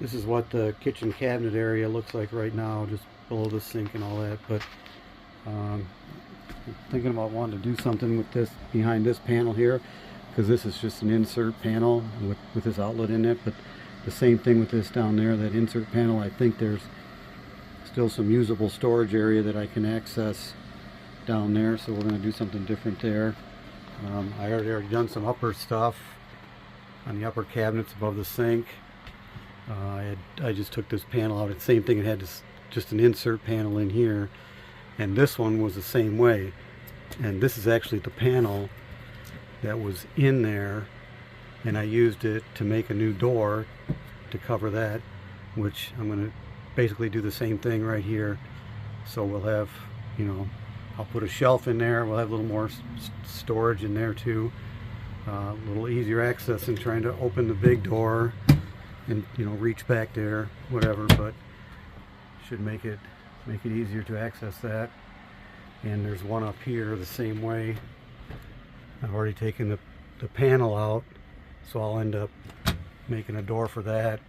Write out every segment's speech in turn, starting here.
This is what the kitchen cabinet area looks like right now, just below the sink and all that. But um, thinking about wanting to do something with this behind this panel here, because this is just an insert panel with this outlet in it. But the same thing with this down there, that insert panel. I think there's still some usable storage area that I can access down there, so we're going to do something different there. I already done some upper stuff on the upper cabinets above the sink. I just took this panel out. It's the same thing. It had just an insert panel in here, and this one was the same way. And this is actually the panel that was in there, and I used it to make a new door to cover that, which I'm going to basically do the same thing right here. So we'll have, I'll put a shelf in there. We'll have a little more storage in there too. A little easier access than trying to open the big door and reach back there, whatever. But should make it easier to access that. And there's one up here the same way. I've already taken the panel out, so I'll end up making a door for that.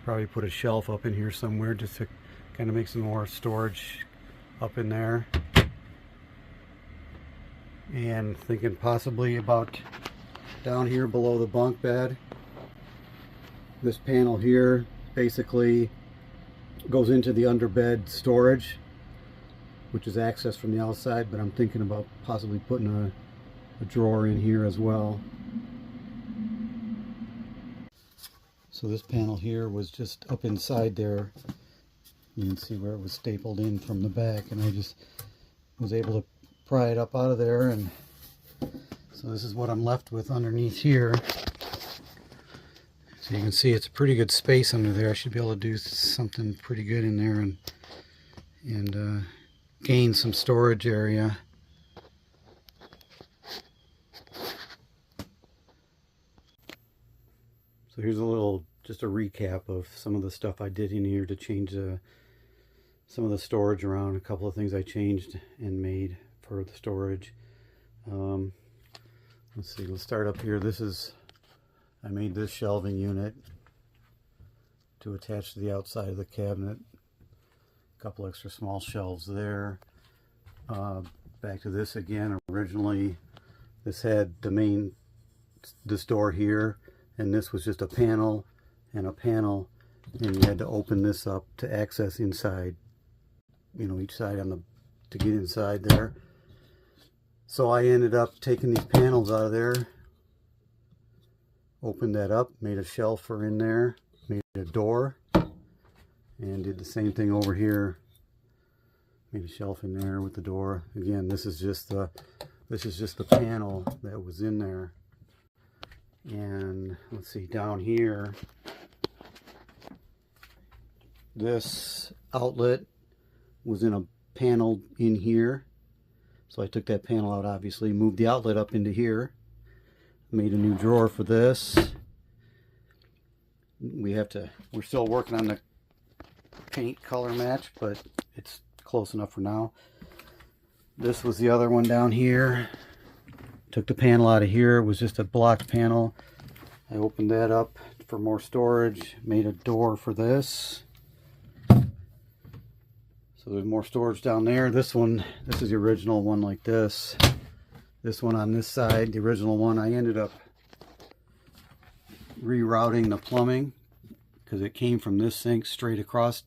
Probably put a shelf up in here somewhere just to kind of make some more storage up in there. And thinking possibly about down here below the bunk bed. This panel here basically goes into the underbed storage, which is accessed from the outside, but I'm thinking about possibly putting a drawer in here as well. So this panel here was just up inside there. You can see where it was stapled in from the back, and I just was able to pry it up out of there, and so this is what I'm left with underneath here. So you can see it's a pretty good space under there. I should be able to do something pretty good in there and gain some storage area. So here's just a recap of some of the stuff I did in here to change some of the storage around. A couple of things I changed and made for the storage. Let's see, let's start up here. I made this shelving unit to attach to the outside of the cabinet. A couple extra small shelves there. Back to this again. Originally, this had this door here, and this was just a panel and a panel, and you had to open this up to access inside, each side to get inside there. So I ended up taking these panels out of there, opened that up, made a shelf for in there, made a door, and did the same thing over here. Made a shelf in there with the door. Again, this is just the panel that was in there. And let's see, down here, this outlet was in a panel in here. So I took that panel out, obviously, moved the outlet up into here, made a new drawer for this. We're still working on the paint color match, but it's close enough for now. This was the other one down here. Took the panel out of here. It was just a blocked panel. I opened that up for more storage, made a door for this. So there's more storage down there. This is the original one like this. This one on this side, the original one, I ended up rerouting the plumbing because it came from this sink straight across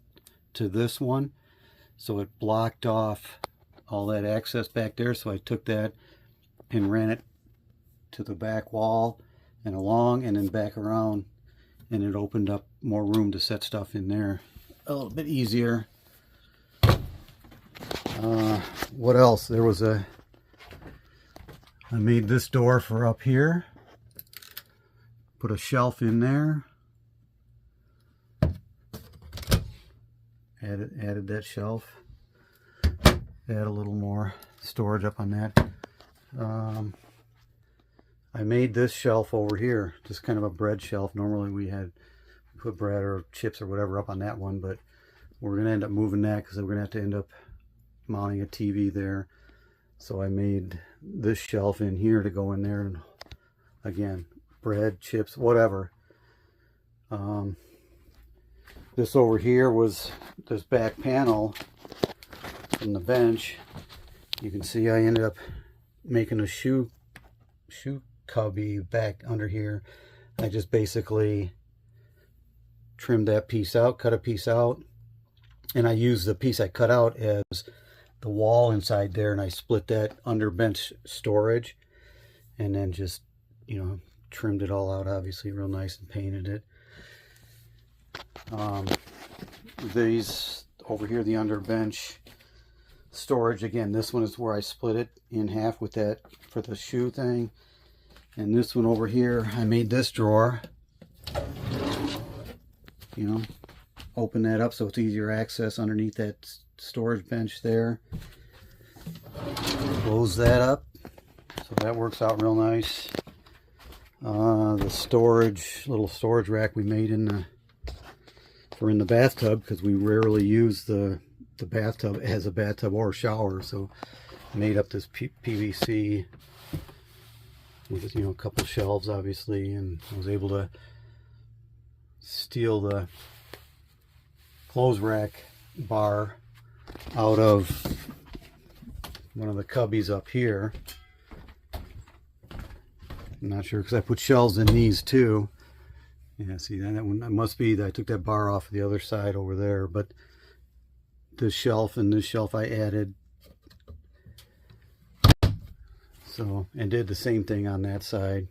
to this one. So it blocked off all that access back there. So I took that and ran it to the back wall and along and then back around, and it opened up more room to set stuff in there a little bit easier. What else? I made this door for up here, put a shelf in there, added that shelf, add a little more storage up on that. I made this shelf over here, just kind of a bread shelf. Normally we put bread or chips or whatever up on that one, but we're going to end up moving that because we're going to have to end up mounting a TV there. So I made this shelf in here to go in there, and again, bread, chips, whatever. This over here was this back panel from the bench. You can see I ended up making a shoe cubby back under here. I just basically trimmed that piece out, cut a piece out, and I used the piece I cut out as the wall inside there, and I split that under bench storage, and then just, you know, trimmed it all out obviously real nice and painted it. These over here, the under bench storage, again, this one is where I split it in half with that for the shoe thing. And this one over here, I made this drawer, you know, open that up so it's easier access underneath that storage bench there. Close that up, so that works out real nice. The little storage rack we made in the bathtub, because we rarely use the bathtub as a bathtub or shower, so I made up this PVC with, you know, a couple shelves obviously, and I was able to steal the clothes rack bar out of one of the cubbies up here. I'm not sure, because I put shelves in these too. Yeah, see that one, that must be that I took that bar off the other side over there, but this shelf and this shelf I added. So, and did the same thing on that side.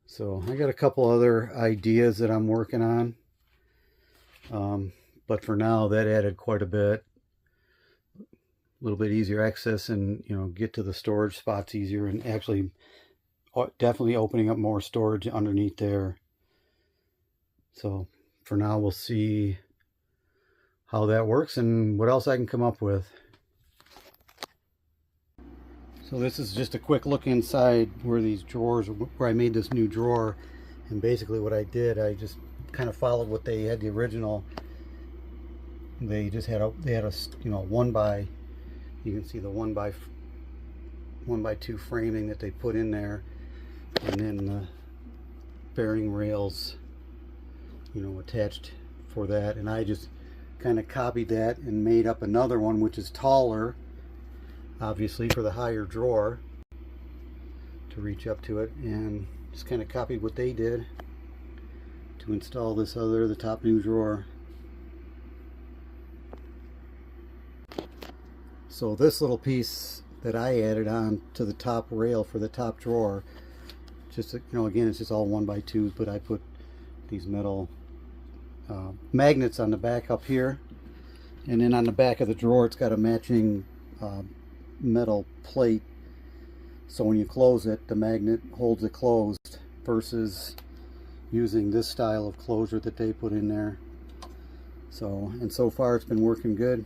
So I got a couple other ideas that I'm working on. But for now, that added quite a bit. A little bit easier access, and, you know, get to the storage spots easier, and actually definitely opening up more storage underneath there. So for now, we'll see how that works and what else I can come up with. So this is just a quick look inside where these drawers, where I made this new drawer. And basically what I did, I just kind of followed what they had, the original. They just had a, you know, you can see the 1x2 framing that they put in there, and then the bearing rails, you know, attached for that. And I just kind of copied that and made up another one which is taller, obviously for the higher drawer to reach up to it, and just kind of copied what they did to install this other, the top new drawer. So this little piece that I added on to the top rail for the top drawer, just, you know, again, it's just all 1x2s, but I put these metal magnets on the back up here, and then on the back of the drawer it's got a matching metal plate, so when you close it, the magnet holds it closed, versus using this style of closure that they put in there. So, and so far it's been working good.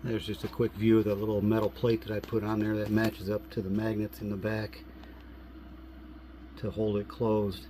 There's just a quick view of the little metal plate that I put on there that matches up to the magnets in the back to hold it closed.